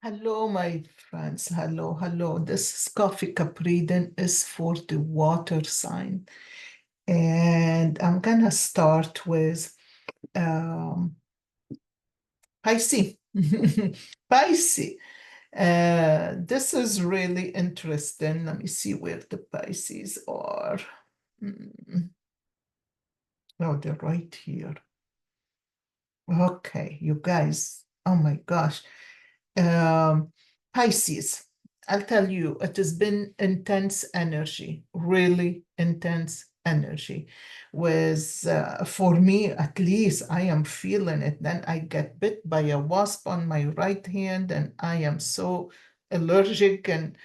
Hello, my friends. Hello, hello. This coffee cup reading is for the water sign. And I'm gonna start with Pisces. Pisces. This is really interesting. Let me see where the Pisces are. Oh, they're right here. Okay, you guys. Oh my gosh. Um, Pisces, I'll tell you, it has been intense energy, really intense energy. With for me, at least, I am feeling it. Then I get bit by a wasp on my right hand, and I am so allergic, and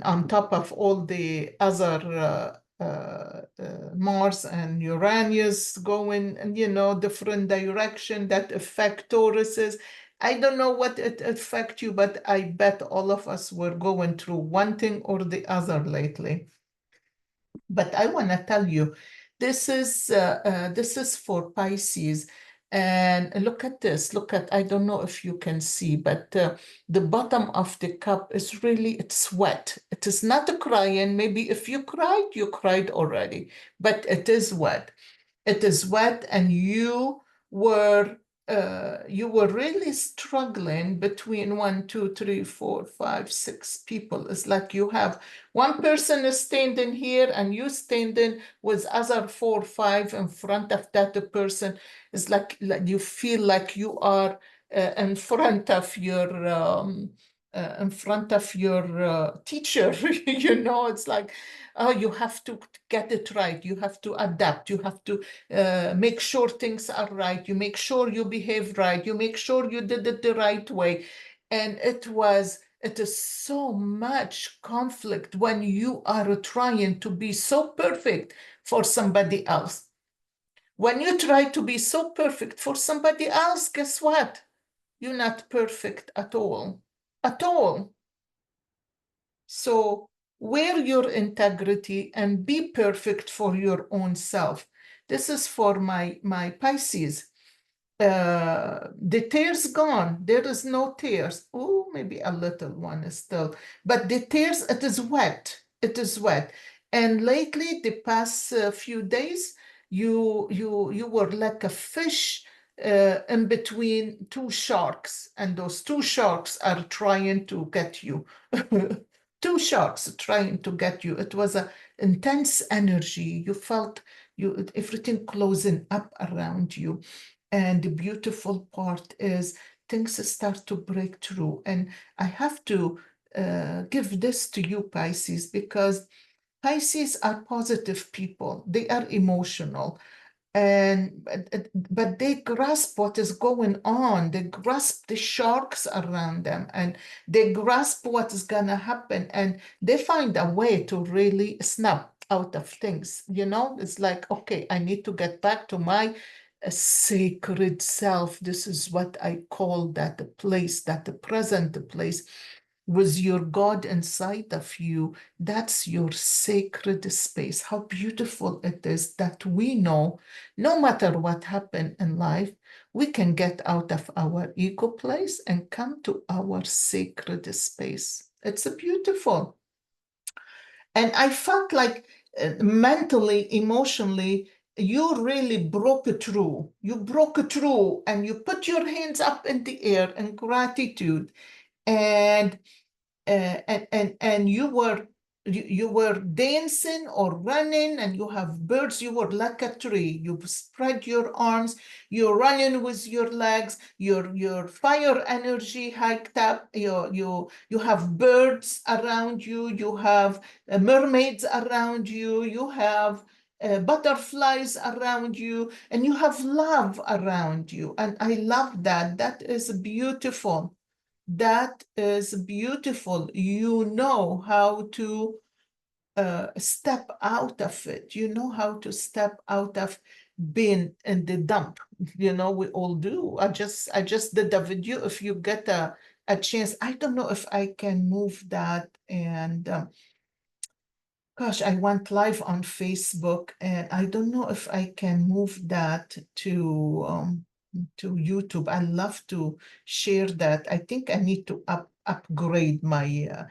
on top of all the other. Mars and Uranus going, and different direction that affect Tauruses. I don't know what it affect you, but I bet all of us were going through one thing or the other lately. But I want to tell you, this is for Pisces. And look at this. Look at, I don't know if you can see, but the bottom of the cup is really, it's wet. It is not a crying. Maybe if you cried already, but it is wet. It is wet, and you were really struggling between 1, 2, 3, 4, 5, 6 people. It's like you have one person is standing here and you standing with other 4, 5 in front of that person. It's like you feel like you are in front of your teacher. It's like, oh, you have to get it right. You have to adapt. You have to make sure things are right. You make sure you behave right. You make sure you did it the right way. And it is so much conflict when you are trying to be so perfect for somebody else. When you try to be so perfect for somebody else, guess what? You're not perfect at all. At all. So wear your integrity and be perfect for your own self. This is for my Pisces. The tears gone. There is no tears. Oh, maybe a little one is still, but the tears, it is wet. It is wet. And lately, the past few days, you were like a fish in between two sharks, and those two sharks are trying to get you. Two sharks trying to get you. It was a intense energy. You felt everything closing up around you. And the beautiful part is things start to break through. And I have to give this to you, Pisces, because Pisces are positive people. They are emotional. And but they grasp what is going on. They grasp the sharks around them, and they grasp what is gonna happen, and they find a way to really snap out of things. It's like, okay, I need to get back to my sacred self. This is what I call that place, that present place with your God inside of you. That's your sacred space. How beautiful it is that we know no matter what happened in life, we can get out of our ego place and come to our sacred space. It's beautiful. And I felt like mentally, emotionally, you really broke through. You broke through and you put your hands up in the air in gratitude. And and you were dancing or running, and you have birds. You were like a tree. You spread your arms. You're running with your legs. Your fire energy hiked up. You have birds around you. You have mermaids around you. You have butterflies around you, and you have love around you. And I love that. That is beautiful. That is beautiful. You know how to step out of it. You know how to step out of being in the dump. We all do. I just did a video. If you get a chance, I don't know if I can move that. And gosh, I went live on Facebook, and I don't know if I can move that to to YouTube. I love to share that. I think I need to upgrade my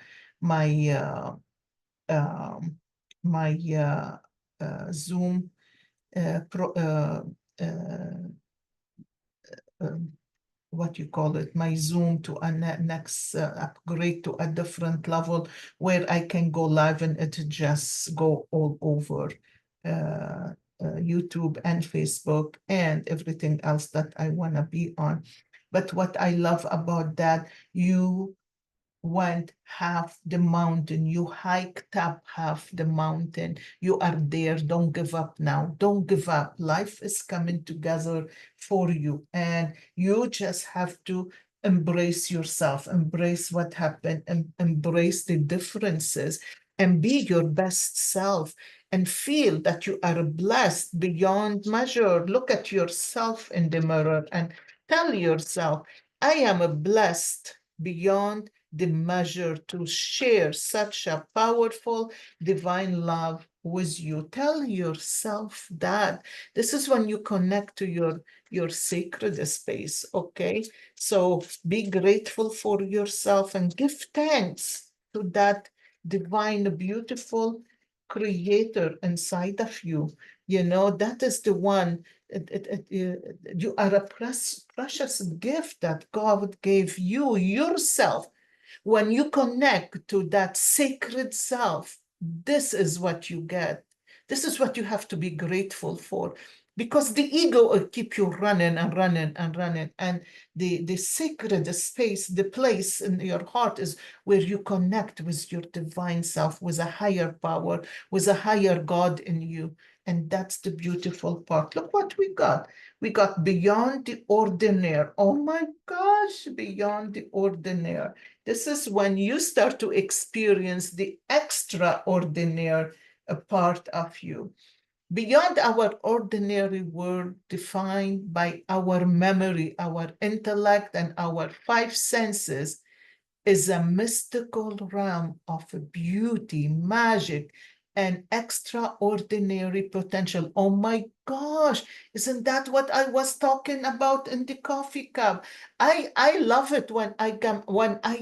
um, my Zoom pro, um, what you call it, my Zoom to a next upgrade to a different level where I can go live and it just go all over YouTube and Facebook and everything else that I want to be on. But what I love about that, you went half the mountain, you hiked up half the mountain, you are there. Don't give up now. Don't give up. Life is coming together for you, and you just have to embrace yourself, embrace what happened, and embrace the differences, and be your best self, and feel that you are blessed beyond measure. Look at yourself in the mirror and tell yourself, I am blessed beyond the measure to share such a powerful divine love with you. Tell yourself that. This is when you connect to your sacred space, okay? So be grateful for yourself and give thanks to that divine, beautiful creator inside of you. You know, that is the one. You are a precious gift that God gave you, yourself. When you connect to that sacred self, this is what you get. This is what you have to be grateful for, because the ego will keep you running and running and running. And the sacred space, the place in your heart is where you connect with your divine self, with a higher power, with a higher God in you. And that's the beautiful part. Look what we got. We got beyond the ordinary. Oh my gosh, beyond the ordinary. This is when you start to experience the extraordinary part of you. Beyond our ordinary world, defined by our memory, our intellect, and our five senses, is a mystical realm of beauty, magic, and extraordinary potential. Oh my gosh, isn't that what I was talking about in the coffee cup? I love it when I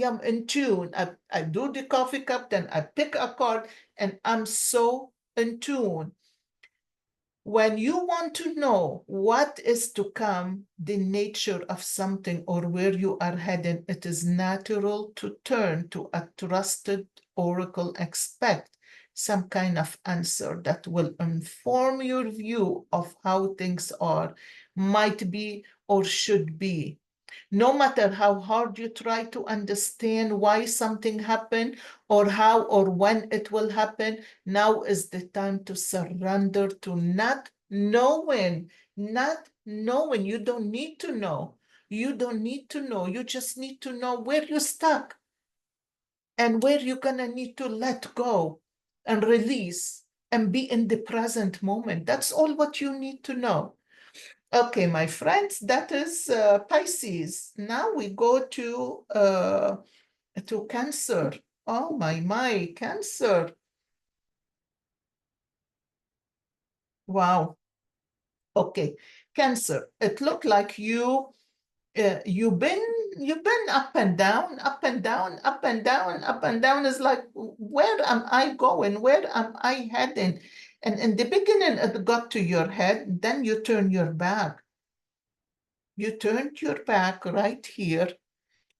am in tune. I do the coffee cup, then I pick a card, and I'm so in tune. When you want to know what is to come, the nature of something, or where you are heading, it is natural to turn to a trusted oracle. Expect some kind of answer that will inform your view of how things are, might be, or should be. No matter how hard you try to understand why something happened, or how or when it will happen, now is the time to surrender to not knowing. Not knowing. You don't need to know. You don't need to know. You just need to know where you're stuck and where you're going to need to let go and release and be in the present moment. That's all what you need to know. Okay, my friends, that is Pisces. Now we go to Cancer. Oh my, Cancer. Wow. Okay, Cancer. It looked like you've been up and down, up and down, up and down, up and down. Is like, where am I going? Where am I heading? And in the beginning, it got to your head. Then you turn your back. You turned your back right here,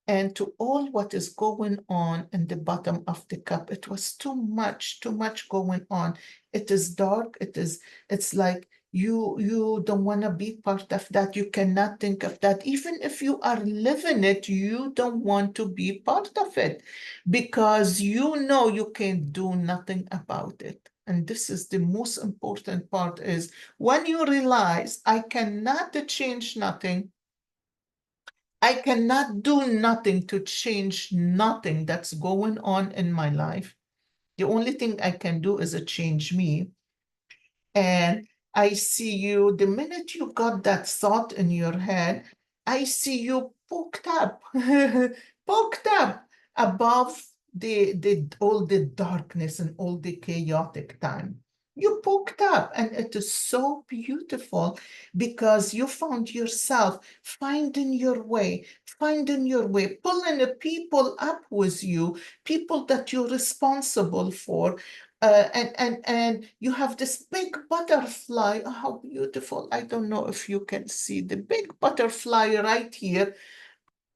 and to all what is going on in the bottom of the cup. It was too much going on. It is dark. It's like you don't want to be part of that. You cannot think of that. Even if you are living it, you don't want to be part of it, because you know you can do nothing about it. And this is the most important part, is when you realize I cannot change nothing. I cannot do nothing to change nothing that's going on in my life. The only thing I can do is change me. And I see you, the minute you got that thought in your head, I see you poked up, poked up above the all the darkness and all the chaotic time. You poked up, and it is so beautiful because you found yourself finding your way, pulling the people up with you, people that you're responsible for. And you have this big butterfly. Oh, how beautiful. I don't know if you can see the big butterfly right here,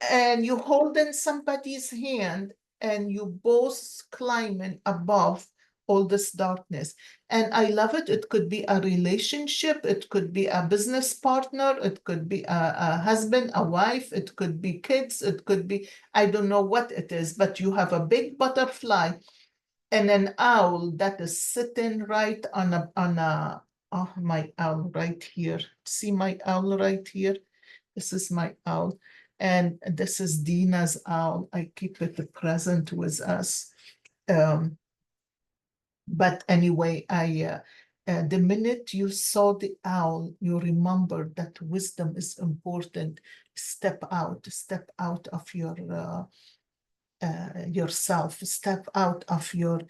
and you holding somebody's hand, and you both climbing above all this darkness. And I love it. It could be a relationship, it could be a business partner, it could be a husband, a wife, it could be kids, it could be, I don't know what it is, but you have a big butterfly and an owl that is sitting right on a oh, my owl right here. See my owl right here? This is my owl. And this is Dina's owl. I keep it present with us. Um, but anyway, the minute you saw the owl, you remember that wisdom is important. Step out of yourself, step out of your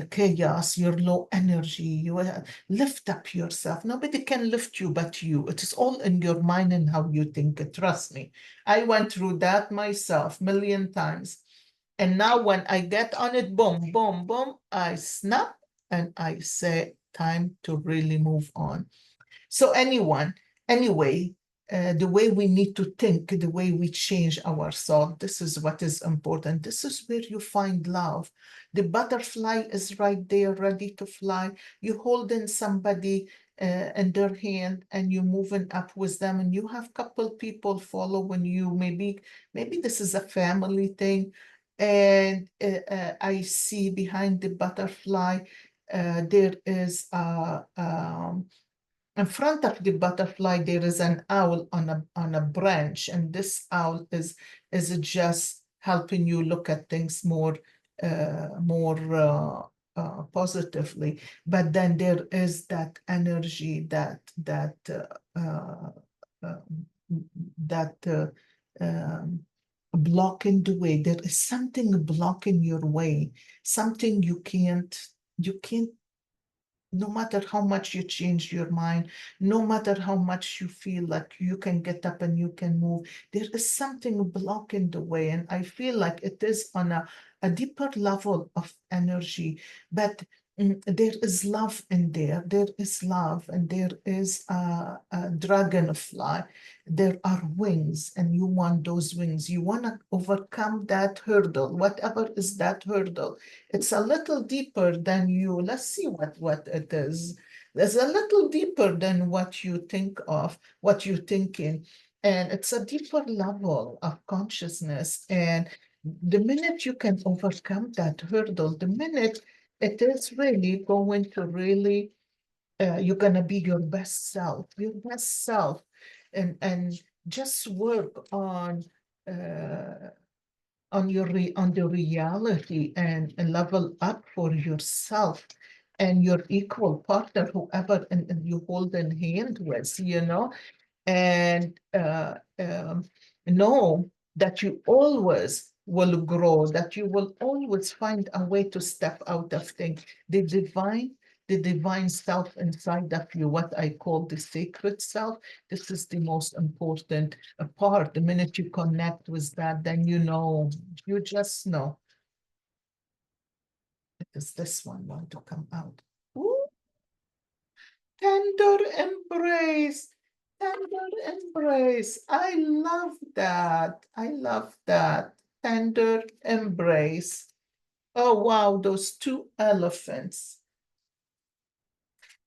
chaos, your low energy. You lift up yourself. Nobody can lift you but you. It is all in your mind and how you think it. Trust me. I went through that myself million times. And now when I get on it, boom, boom, boom, I snap and I say, time to really move on. So anyway, the way we need to think, the way we change our thought, this is what is important. This is where you find love. The butterfly is right there, ready to fly. You holding somebody in their hand, and you're moving up with them, and you have couple people following you. Maybe this is a family thing. And I see behind the butterfly, there is in front of the butterfly, there is an owl on a branch, and this owl is just helping you look at things more positively. But then there is that energy uh, uh, that blocking the way. There is something blocking your way, something you can't no matter how much you change your mind, no matter how much you feel like you can get up and you can move, there is something blocking the way. And I feel like it is on a deeper level of energy, but there is love in there. There is love, and there is a dragonfly. There are wings, and you want those wings. You want to overcome that hurdle, whatever is that hurdle. It's a little deeper than you. Let's see what it is. It's a little deeper than what you think of, what you're thinking. And it's a deeper level of consciousness. And the minute you can overcome that hurdle, the minute it is really going to really, you're going to be your best self, and just work uh, on the reality, and level up for yourself and your equal partner, whoever and you hold in hand with, and know that you always will grow, that you will always find a way to step out of things. The divine self inside of you, what I call the sacred self, this is the most important part. The minute you connect with that, then you just know. Does this one want to come out? Ooh, tender embrace. Tender embrace. I love that. I love that. Tender embrace. Oh, wow, those two elephants.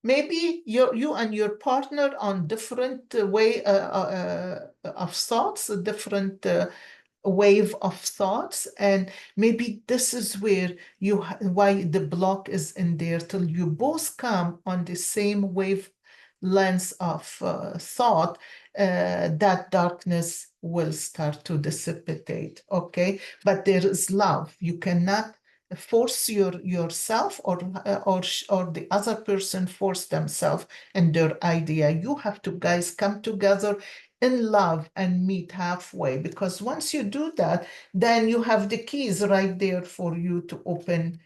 Maybe you and your partner on different way of thoughts, a different wave of thoughts, and maybe this is where why the block is in there, till you both come on the same wavelength of thought. That darkness will start to dissipate. Okay, but there is love. You cannot force yourself, or the other person force themselves in their idea. You have to guys come together in love and meet halfway, because once you do that, then you have the keys right there for you to open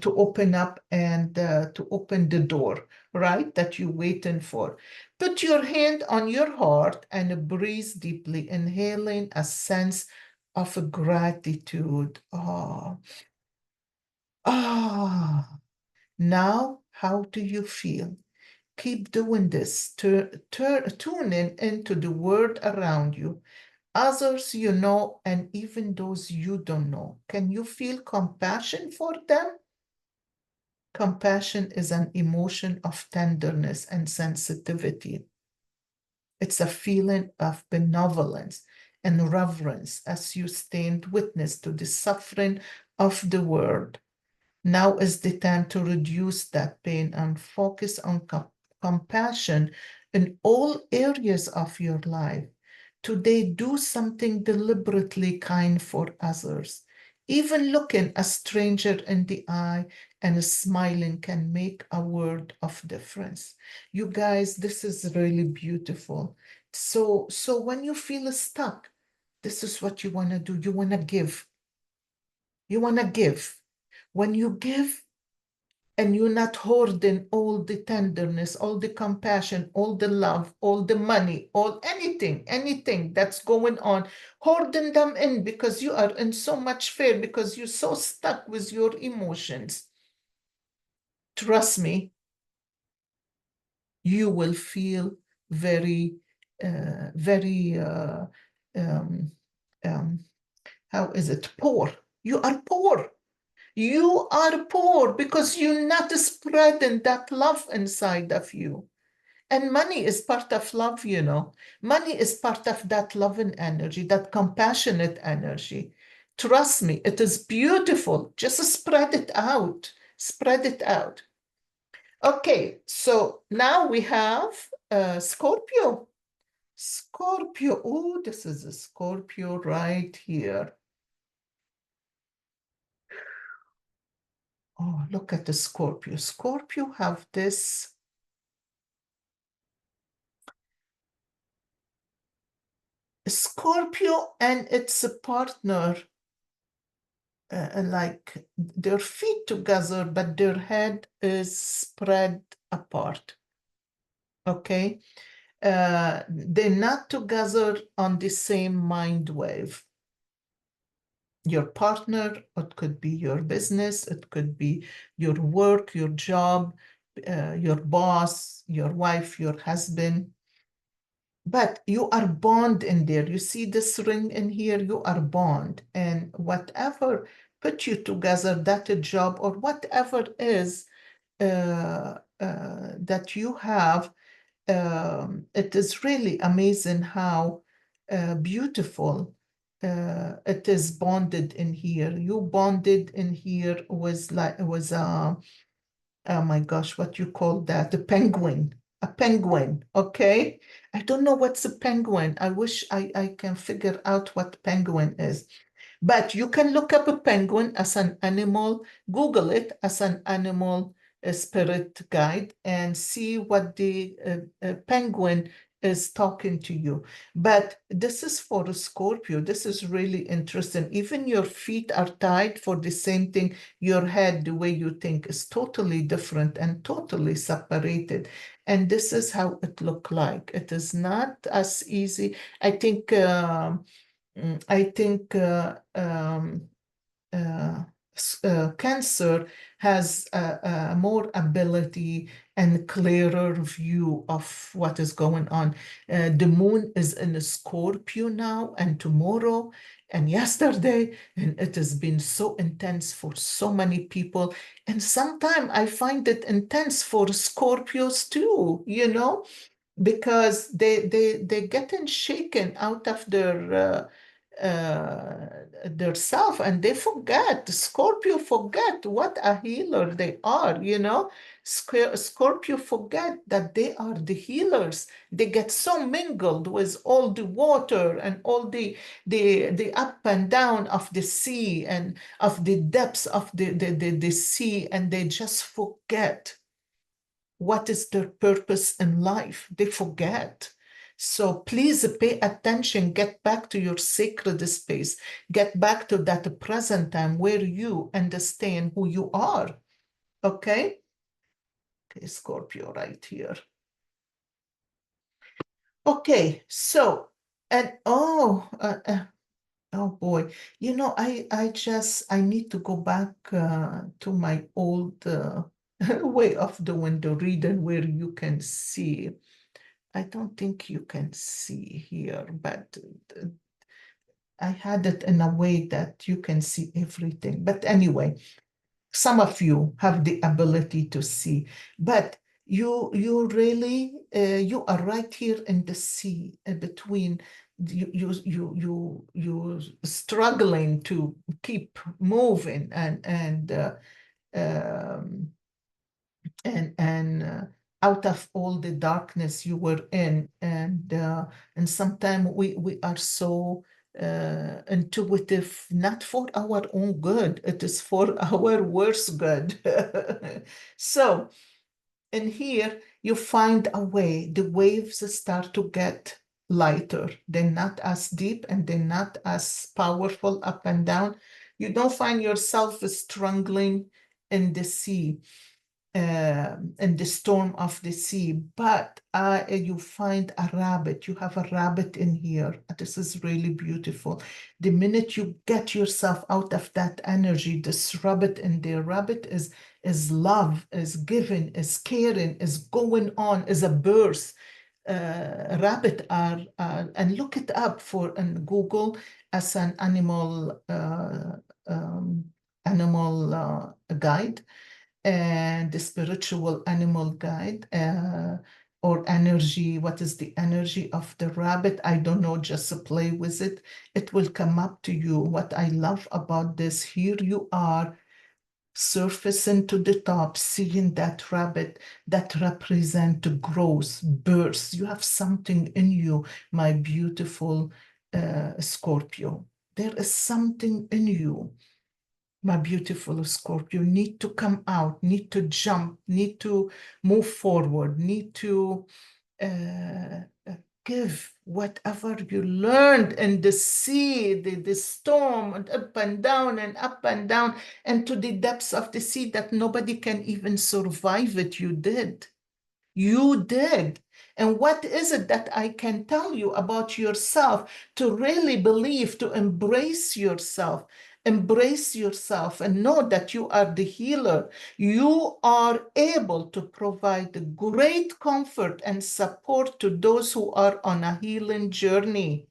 to open up and to open the door, right? That you're waiting for. Put your hand on your heart and breathe deeply, inhaling a sense of gratitude. Oh, ah. Now, how do you feel? Keep doing this, tuning into the world around you, others you know, and even those you don't know. Can you feel compassion for them? Compassion is an emotion of tenderness and sensitivity. It's a feeling of benevolence and reverence as you stand witness to the suffering of the world. Now is the time to reduce that pain and focus on compassion in all areas of your life. Today, do something deliberately kind for others. Even looking a stranger in the eye and smiling can make a world of difference. You guys, this is really beautiful. So when you feel stuck, this is what you want to do. You want to give. You want to give. When you give, and you're not hoarding all the tenderness, all the compassion, all the love, all the money, all anything that's going on, hoarding them in because you are in so much fear, because you're so stuck with your emotions. Trust me, you will feel very, very, how is it, poor. You are poor. You are poor because you're not spreading that love inside of you. And money is part of love, you know. Money is part of that loving energy, that compassionate energy. Trust me, it is beautiful. Just spread it out. Spread it out. Okay, so now we have Scorpio. Scorpio. Oh, this is a Scorpio right here. Oh, look at the Scorpio. Scorpio have this. Scorpio and its partner, like their feet together, but their head is spread apart. Okay, they're not together on the same mind wave. Your partner, it could be your business, it could be your work, your job, your boss, your wife, your husband. But you are bound in there. You see this ring in here, you are bound. And whatever put you together, that a job or whatever is that you have, it is really amazing how beautiful it is bonded in here. You bonded in here with oh my gosh, what you call that? A penguin, okay? I don't know what's a penguin. I wish I can figure out what penguin is. But you can look up a penguin as an animal, Google it as an animal spirit guide and see what the penguin is talking to you. But this is for a Scorpio. This is really interesting. Even your feet are tied for the same thing. Your head, the way you think, is totally different and totally separated. And this is how it look like. It is not as easy. I think Cancer has a more ability and clearer view of what is going on. The moon is in a Scorpio now and tomorrow and yesterday, and it has been so intense for so many people. And sometimes I find it intense for Scorpios too, you know, because they're getting shaken out of their self, and they forget. Scorpio forget what a healer they are, you know. Scorpio forget that they are the healers. They get so mingled with all the water and all the up and down of the sea and of the depths of the sea, and they just forget what is their purpose in life. They forget. So please pay attention, get back to your sacred space, get back to that present time where you understand who you are. Okay? Okay, Scorpio right here. Okay, so, and oh boy, you know, I need to go back to my old way of doing the reading where you can see. I don't think you can see here, but I had it in a way that you can see everything. But anyway, some of you have the ability to see, but you really you are right here in the sea between you struggling to keep moving um, and out of all the darkness you were in, and sometimes we are so intuitive, not for our own good, it is for our worst good. So in here you find a way, the waves start to get lighter, they're not as deep and they're not as powerful up and down. You don't find yourself struggling in the sea, in the storm of the sea, but you find a rabbit. You have a rabbit in here. This is really beautiful. The minute you get yourself out of that energy, this rabbit in there, rabbit is love, is giving, is caring, is going on, is a birth. Rabbit are, and look it up for in Google as an um, animal guide, and the spiritual animal guide, or energy. What is the energy of the rabbit? I don't know, just play with it. It will come up to you. What I love about this, here you are surfacing to the top, seeing that rabbit that represent growth, birth. You have something in you, my beautiful Scorpio. There is something in you, my beautiful Scorpio. Need to come out, need to jump, need to move forward, need to uh, give whatever you learned in the sea, the storm, and up and down, and to the depths of the sea that nobody can even survive it. You did. You did. And what is it that I can tell you about yourself to really believe, to embrace yourself and know that you are the healer? You are able to provide great comfort and support to those who are on a healing journey,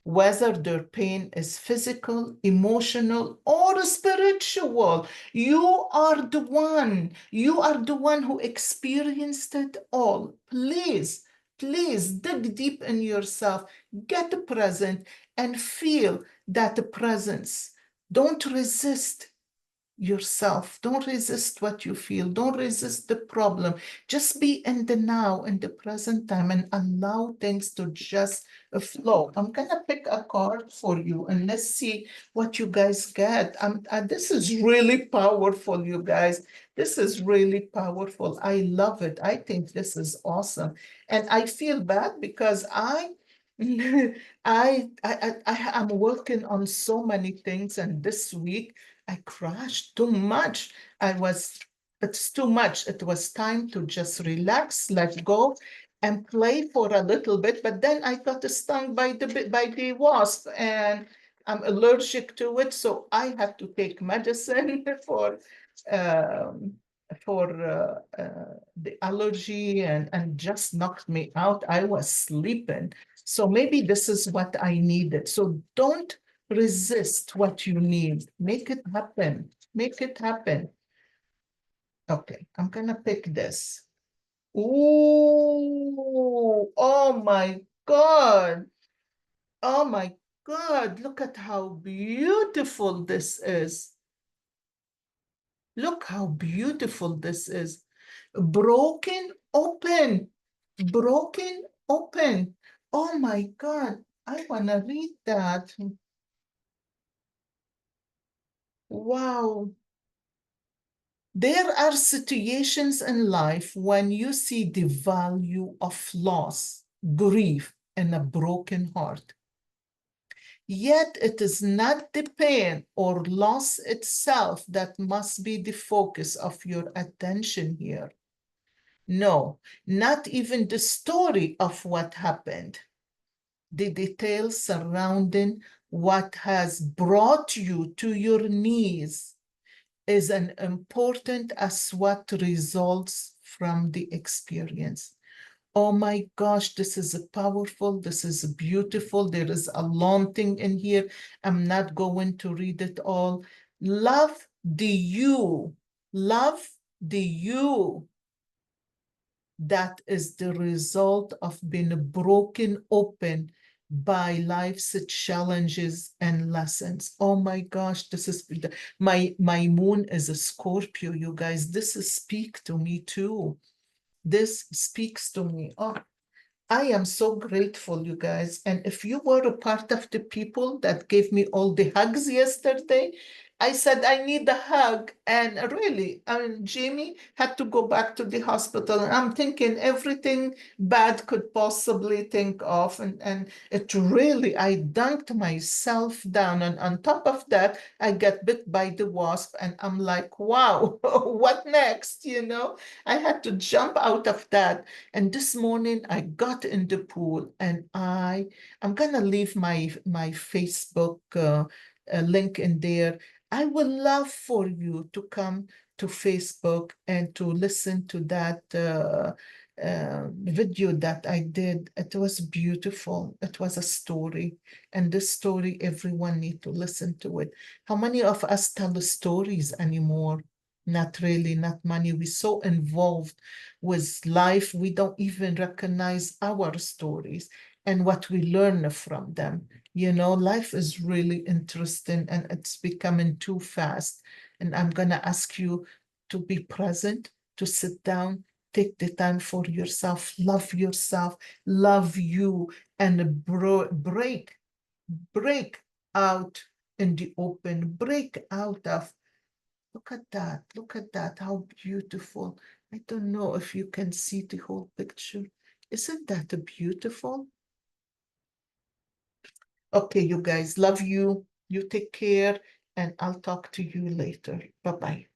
whether their pain is physical, emotional, or spiritual. You are the one. You are the one who experienced it all. Please, please dig deep in yourself, get present, and feel that presence. Don't resist yourself. Don't resist what you feel. Don't resist the problem. Just be in the now, in the present time, and allow things to just flow. I'm gonna pick a card for you, and let's see what you guys get. This is really powerful, you guys. This is really powerful. I love it. I think this is awesome, and I feel bad because I'm working on so many things, and this week I crashed too much. It's too much. It was time to just relax, let go, and play for a little bit. But then I got stung by the wasp, and I'm allergic to it, so I have to take medicine um, for the allergy, and just knocked me out. I was sleeping. So maybe this is what I needed. So don't resist what you need. Make it happen. Make it happen. Okay, I'm gonna pick this. Ooh, oh my God. Oh my God. Look at how beautiful this is. Look how beautiful this is. Broken open. Broken open. Oh my God. I wanna read that. Wow. There are situations in life when you see the value of loss. grief, and a broken heart. Yet it is not the pain or loss itself that must be the focus of your attention here. No, not even the story of what happened. The details surrounding what has brought you to your knees is as important as what results from the experience. Oh my gosh, this is powerful. This is beautiful. There is a long thing in here. I'm not going to read it all. Love the you. Love the you that is the result of being broken open by life's challenges and lessons. Oh my gosh, this is my moon is a Scorpio, you guys. This is speak to me too. This speaks to me. Oh, I am so grateful, you guys. And if you were a part of the people that gave me all the hugs yesterday, I said, I need a hug. And really, I mean, Jamie had to go back to the hospital. And I'm thinking everything bad could possibly think of. And it really, I dunked myself down. And on top of that, I got bit by the wasp. And I'm like, wow, what next? You know, I had to jump out of that. And this morning I got in the pool and I'm gonna leave my Facebook link in there. I would love for you to come to Facebook and to listen to that video that I did. It was beautiful. It was a story, and this story everyone need to listen to it. How many of us tell the stories anymore? Not really, not many. We're so involved with life, we don't even recognize our stories and what we learn from them. You know, life is really interesting and it's becoming too fast. And I'm going to ask you to be present, to sit down, take the time for yourself, love you, and break out in the open, break out of. Look at that. Look at that. How beautiful. I don't know if you can see the whole picture. Isn't that beautiful? Okay, you guys, love you. You take care, and I'll talk to you later. Bye-bye.